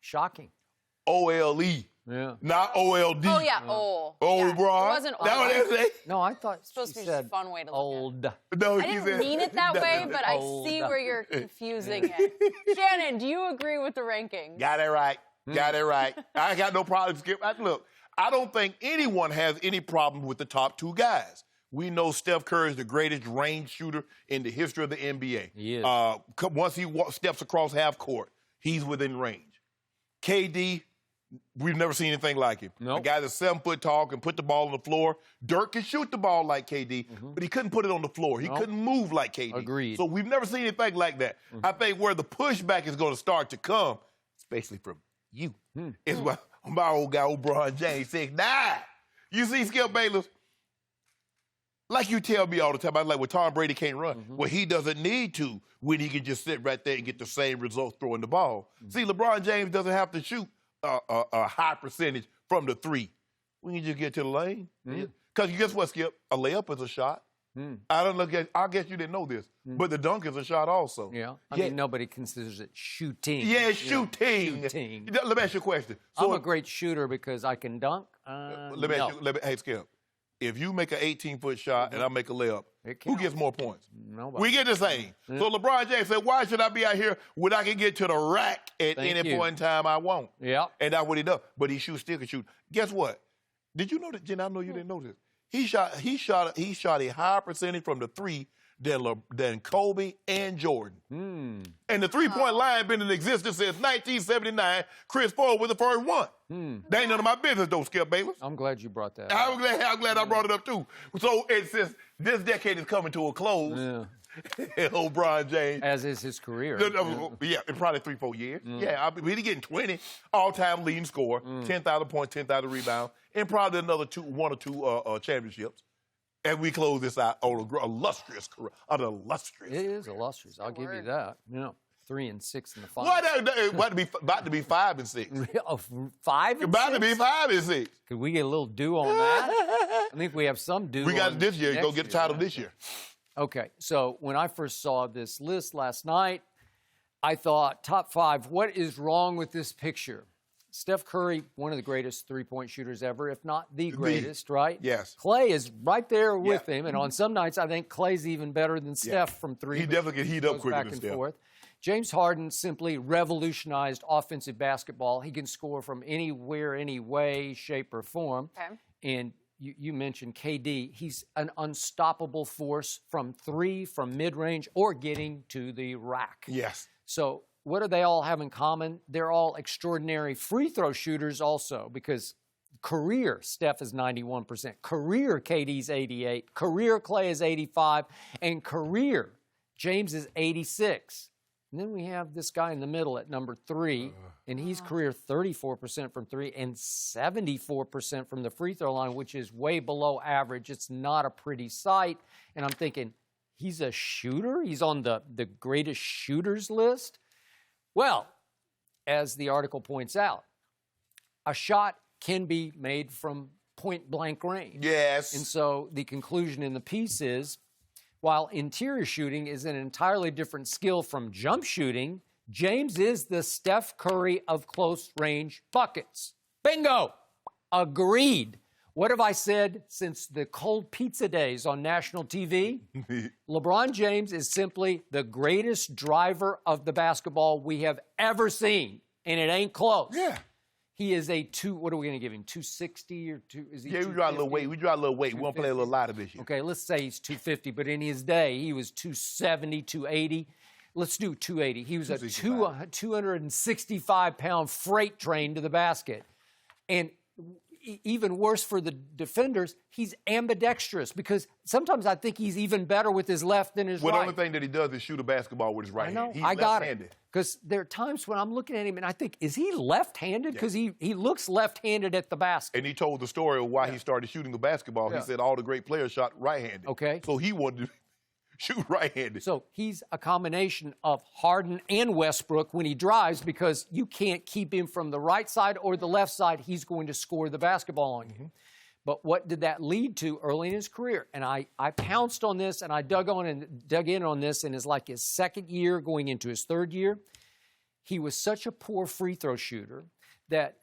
Shocking. O-L-E. Yeah. Not O-L-D. Oh, yeah, old. Old, Yeah. bro. It wasn't old. That what they say? No, I thought It's supposed she to be just said a fun way to look old. No, I he didn't said- mean it that way, but I Old. see where you're confusing it. Shannon, do you agree with the rankings? Got it right. Got it right. I ain't got no problem, Skip. Look, I don't think anyone has any problem with the top two guys. We know Steph Curry is the greatest range shooter in the history of the NBA. He is. Once he steps across half court, he's within range. KD, we've never seen anything like him. Nope. A guy that's 7 foot tall, can put the ball on the floor. Dirk can shoot the ball like KD, but he couldn't put it on the floor. He couldn't move like KD. Agreed. So we've never seen anything like that. I think where the pushback is going to start to come, especially from you, is what my old guy, LeBron James, 6'9". You see Skip Bayless? Like you tell me all the time, I like when Tom Brady can't run. Well, he doesn't need to when he can just sit right there and get the same results throwing the ball. See, LeBron James doesn't have to shoot a high percentage from the three. We can just get to the lane. Because guess what, Skip? A layup is a shot. I guess you didn't know this, but the dunk is a shot also. Yeah. I mean, nobody considers it shooting. Yeah, shooting. Shooting. Let me ask you a question. So I'm a great shooter because I can dunk. let me no. ask you, hey, Skip. If you make an 18-foot shot and I make a layup, who gets more points? Nobody. We get the same. So LeBron James said, why should I be out here when I can get to the rack at any point in time I want? Yeah. And that's what he does. But he still can shoot. Guess what? Did you know that, Jen? I know you didn't know this. He shot a higher percentage from the three than Kobe and Jordan. And the three-point line been in existence since 1979. Chris Paul was the first one. That ain't none of my business, though, Skip Bayless. I'm glad you brought that up. I'm glad I brought it up, too. So since this decade is coming to a close, LeBron James. As is his career. Yeah, in probably 3-4 years. Yeah, he's getting 20 all-time leading scorer, 10,000 points, 10,000 rebounds, and probably another one or two championships. And we close this out on an illustrious career. It is illustrious. I'll give you that. 3 and 6 in the final. About to be 5 and 6. 5 and 6? About to be 5 and 6. Could we get a little due on that? I think we have some due. We got it this year. Go get the title this year. Okay, so when I first saw this list last night, I thought, top 5, what is wrong with this picture? Steph Curry, one of the greatest three-point shooters ever, if not the greatest, right? Yes. Clay is right there with him, and on some nights I think Clay's even better than Steph from three. He definitely can heat up quicker back than and Steph. forth. James Harden simply revolutionized offensive basketball. He can score from anywhere, any way, shape, or form. Okay. And you mentioned KD. He's an unstoppable force from three, from mid-range, or getting to the rack. Yes. So what do they all have in common? They're all extraordinary free throw shooters also, because career Steph is 91%, career KD's 88%, career Clay is 85%, and career James is 86%. And then we have this guy in the middle at number 3, and he's career 34% from 3 and 74% from the free throw line, which is way below average. It's not a pretty sight. And I'm thinking, he's a shooter? He's on the greatest shooters list? Well, as the article points out, a shot can be made from point-blank range. Yes. And so the conclusion in the piece is, while interior shooting is an entirely different skill from jump shooting, James is the Steph Curry of close-range buckets. Bingo! Agreed. What have I said since the cold pizza days on national TV? LeBron James is simply the greatest driver of the basketball we have ever seen, and it ain't close. Yeah. He is what are we going to give him, 260 or 2? Is he Yeah, we draw a little weight. We won't play a little lighter this year. Okay, let's say he's 250, but in his day, he was 270, 280. Let's do 280. He was a 265-pound freight train to the basket. And even worse for the defenders, he's ambidextrous, because sometimes I think he's even better with his left than his right. The only thing that he does is shoot a basketball with his right hand. He's I got left-handed. it. Because there are times when I'm looking at him and I think, is he left-handed? Because he looks left-handed at the basket. And he told the story of why he started shooting the basketball. He said all the great players shot right-handed. Okay. So he wanted to shoot right-handed. So he's a combination of Harden and Westbrook when he drives, because you can't keep him from the right side or the left side. He's going to score the basketball on you. But what did that lead to early in his career? And I pounced on this, and I dug in on this in his second year going into his third year. he was such a poor free throw shooter that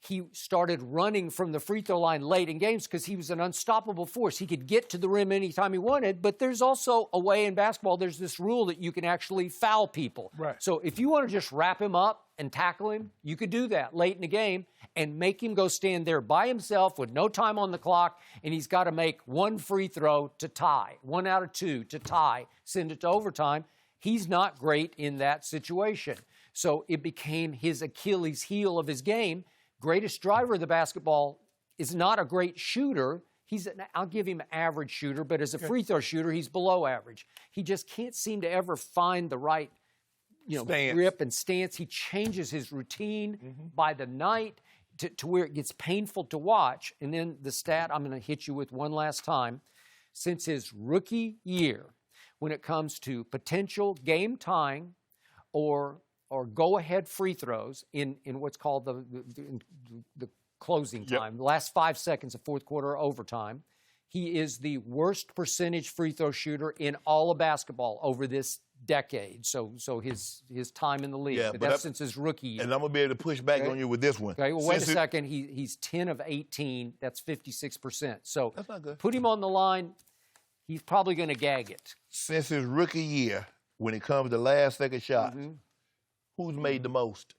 he started running from the free throw line late in games because he was an unstoppable force. He could get to the rim anytime he wanted, but there's also a way in basketball, there's this rule that you can actually foul people. Right. So if you want to just wrap him up and tackle him, you could do that late in the game and make him go stand there by himself with no time on the clock, and he's got to make one free throw to tie, 1 out of 2 to tie, send it to overtime. He's not great in that situation. So it became his Achilles heel of his game. Greatest driver of the basketball is not a great shooter. I'll give him an average shooter, but as a free throw shooter, he's below average. He just can't seem to ever find the right, grip and stance. He changes his routine by the night to where it gets painful to watch. And then the stat I'm going to hit you with one last time. Since his rookie year, when it comes to potential game tying or go-ahead free throws in what's called the closing time, the last 5 seconds of fourth quarter overtime, he is the worst percentage free throw shooter in all of basketball over this decade. So his time in the league. But that's since his rookie year. And I'm going to be able to push back on you with this one. Okay, well, wait a second. He's 10 of 18. That's 56%. So that's not good. Put him on the line. He's probably going to gag it. Since his rookie year, when it comes to last-second shots, who's made the most?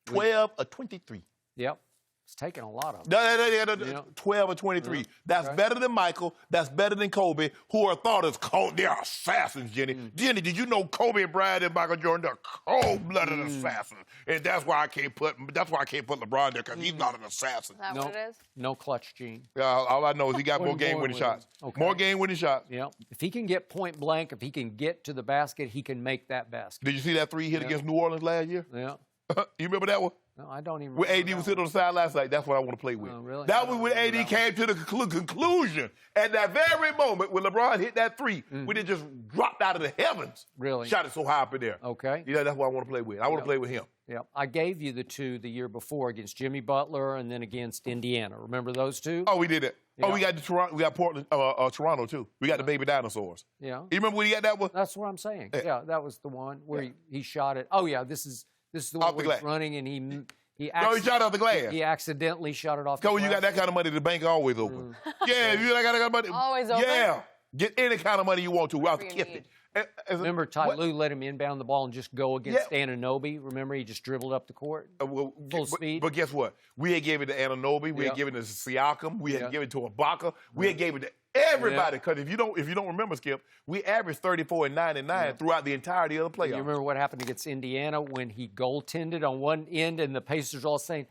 12 or 23. Yep. It's taking a lot of them. No, 12 or 23. That's better than Michael. That's better than Kobe, who are thought as cold. They're assassins, Jenny. Jenny, did you know Kobe Bryant and Michael Jordan are cold-blooded assassins? And that's why I can't put LeBron there, because he's not an assassin. Is that what it is? No clutch gene. All I know is he got more game-winning shots. Okay. More game-winning shots. Yeah. If he can get point blank, if he can get to the basket, he can make that basket. Did you see that 3 he hit against New Orleans last year? Yeah. You remember that one? No, I don't even With remember. AD was sitting on the sideline, like, that's what I want to play with. Oh, really? That was when AD came to the conclusion. At that very moment, when LeBron hit that 3, when it just dropped out of the heavens. Really? Shot it so high up in there. Okay. Yeah, that's what I want to play with. I want to play with him. Yeah. I gave you the 2 the year before against Jimmy Butler and then against Indiana. Remember those 2? Oh, we did it. Yeah. Oh, we got Toronto. We got Portland, Toronto too. We got the baby dinosaurs. Yeah. You remember when he got that one? That's what I'm saying. Yeah, that was the one where he shot it. Oh yeah, this is the one where he's running and he shot off the glass. He accidentally shot it off the Because when glass. you got that kind of money, the bank always open. Yeah, if you got that kind of money. Always open? Yeah. Get any kind of money you want to. We'll Whatever you kiss need. it. Remember Ty Lue let him inbound the ball and just go against Anunoby? Remember he just dribbled up the court? Full speed. But guess what? We had given it to Anunoby. We had given it to Siakam. We had given it to Ibaka. We had given it to everybody. Because if you don't remember, Skip, we averaged 34 and 9 and 9 throughout the entirety of the playoffs. You remember what happened against Indiana when he goaltended on one end and the Pacers all saying,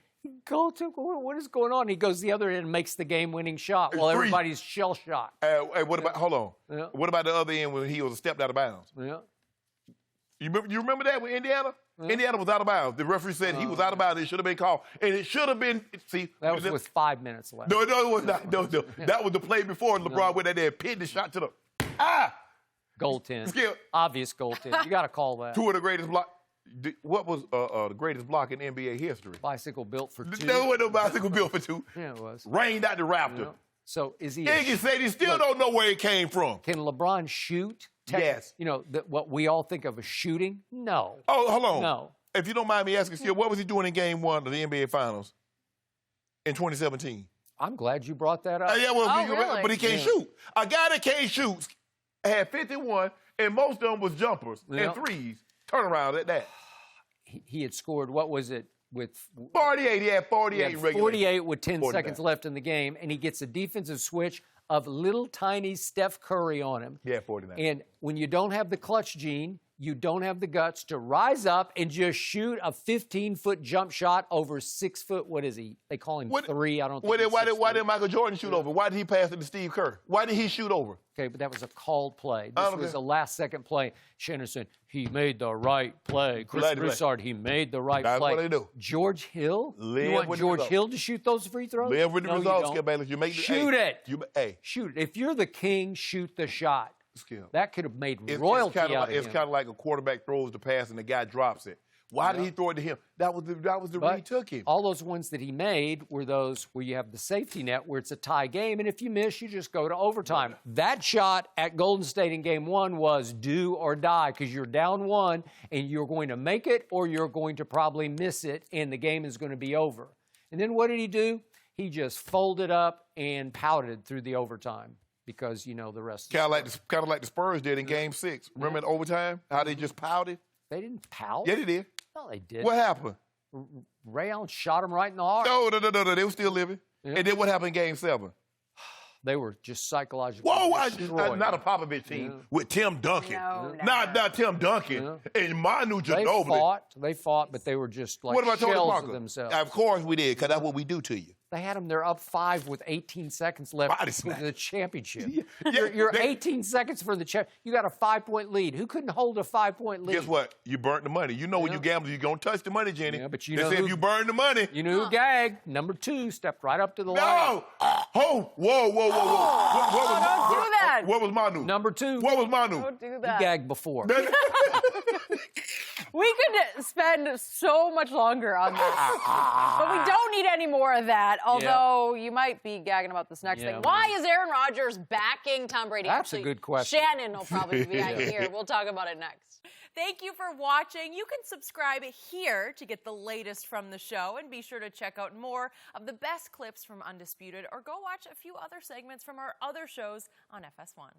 what is going on? He goes the other end and makes the game-winning shot while everybody's shell-shocked. Hey, what about, hold on. Yeah. What about the other end when he was stepped out of bounds? Yeah. You remember that with Indiana? Yeah. Indiana was out of bounds. The referee said he was out of bounds. It should have been called. And it should have been, that was with 5 minutes left. No, it was not. No. That was the play before LeBron went out there and pinned the shot to the, Goaltend. Skip. Obvious goaltend. You got to call that. 2 of the greatest blocks. What was the greatest block in NBA history? Bicycle built for 2. There wasn't no bicycle built for 2. Yeah, it was. Rained out the Raptor. Yeah. So is he? Iggy said he still don't know where it came from. Can LeBron shoot? Yes. You know, what we all think of as shooting? No. Oh, hold on. No. If you don't mind me asking, Skip, what was he doing in Game 1 of the NBA Finals in 2017? I'm glad you brought that up. Yeah, well, really? But he can't shoot. A guy that can't shoot had 51, and most of them was jumpers and threes. Turnaround at that. He had scored, what was it, with 48. He had 48 in regulation. 48 with 10 49. seconds left in the game, and he gets a defensive switch of little tiny Steph Curry on him. Yeah, 49. And when you don't have the clutch gene, you don't have the guts to rise up and just shoot a 15-foot jump shot over 6 foot. What is he? They call him 3. I don't think. Why did Michael Jordan shoot over? Why did he pass it to Steve Kerr? Why did he shoot over? Okay, but that was a called play. This was a last-second play. Shannon said, he made the right play. Chris Broussard, he made the right play. That's what they do. George Hill? You want George Hill to shoot those free throws? Live with the results, you Skip Bayless. You make shoot it. Hey. Shoot it. If you're the king, shoot the shot. Skip. That could have made royalty out of him. It's kind of like a quarterback throws the pass and the guy drops it. Why did he throw it to him? That was the read he took him. All those ones that he made were those where you have the safety net where it's a tie game, and if you miss, you just go to overtime. That shot at Golden State in Game 1 was do or die because you're down 1 and you're going to make it or you're going to probably miss it, and the game is going to be over. And then what did he do? He just folded up and pouted through the overtime because, you know, the rest. Kind of like the Spurs did in Game 6. Remember in overtime how they just pouted? They didn't pout. Yeah, they did. No, they did. What happened? Ray Allen shot him right in the heart. No. They were still living. Yeah. And then what happened in Game 7? They were just psychologically Whoa, not a Popovich team with Tim Duncan. No, not Tim Duncan. And Manu Ginobili. They fought, but they were just like what about Tony shells Parker? of themselves. Of course we did, because that's what we do to you. They had them. They're up 5 with 18 seconds left Body for smack. the championship. Yeah, You're 18 seconds for the champ. You got a 5-point lead. Who couldn't hold a 5-point lead? Guess what? You burnt the money. You know when you gamble, you're going to touch the money, Jenny. Yeah, but you they know say if you burn the money. You know who gagged? Number 2 stepped right up to the line. No! Oh, whoa. Don't do that. What was Manu? Number 2. What was Manu? Don't do He that. gagged before. We could spend so much longer on this, but we don't need any more of that, although you might be gagging about this next thing. Why is Aaron Rodgers backing Tom Brady? That's a good question. Shannon will probably be out here. We'll talk about it next. Thank you for watching. You can subscribe here to get the latest from the show, and be sure to check out more of the best clips from Undisputed, or go watch a few other segments from our other shows on FS1.